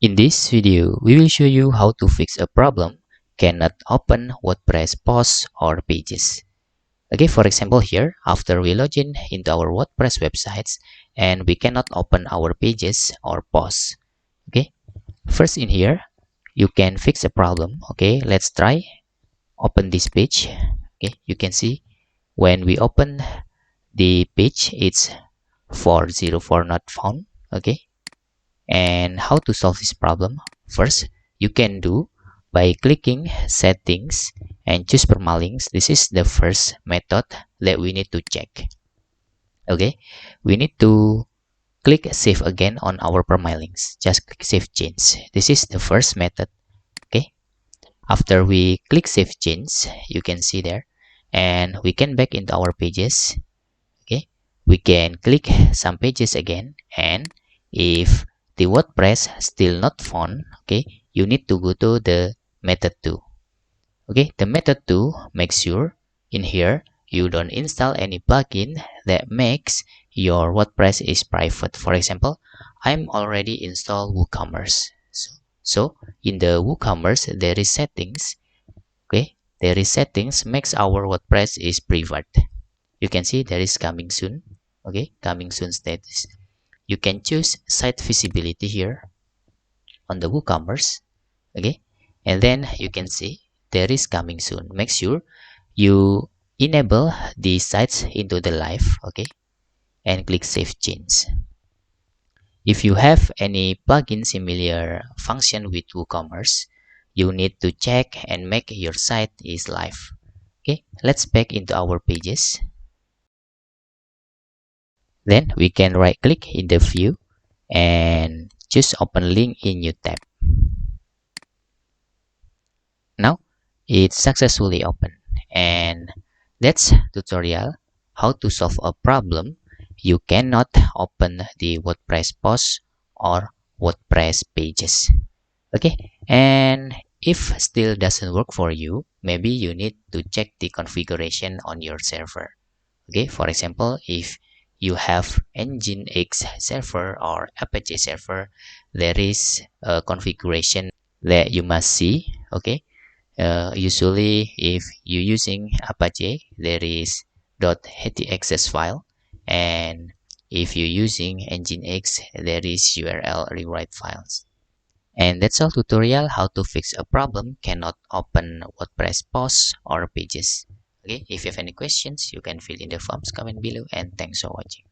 In this video, we will show you how to fix a problem cannot open WordPress posts or pages. Okay, for example here, after we log in into our WordPress websites and we cannot open our pages or posts. Okay, first in here, you can fix a problem. Okay, let's try open this page. Okay, you can see when we open the page, it's 404 not found. Okay, and how to solve this problem? First, you can do by clicking settings and choose permalinks. This is the first method that we need to check. Okay, we need to click save again on our permalinks. Just click save change. This is the first method. Okay, after we click save change, you can see there, and we can back into our pages. Okay, we can click some pages again, and if the WordPress still not found, okay, you need to go to the method 2. Okay, the method 2, make sure in here you don't install any plugin that makes your WordPress is private. For example, I'm already installed WooCommerce. So in the WooCommerce there is settings. Okay, there is settings makes our WordPress is private. You can see there is coming soon. Okay, coming soon status. You can choose site visibility here on the WooCommerce. Okay, and then you can see there is coming soon. Make sure you enable the sites into the live. Okay, and click save change. If you have any plugin similar function with WooCommerce, you need to check and make your site is live. Okay, let's back into our pages. Then we can right click in the view and choose open link in new tab. Now it's successfully open, and that's tutorial how to solve a problem you cannot open the WordPress posts or WordPress pages. Okay, and if still doesn't work for you, maybe you need to check the configuration on your server. Okay, for example, if you have Nginx server or Apache server, there is a configuration that you must see. Okay, usually if you're using Apache, there is .htaccess file, and if you're using Nginx, there is URL rewrite files. And that's all tutorial how to fix a problem cannot open WordPress posts or pages. Okay, if you have any questions, you can fill in the forms comment below, and thanks for watching.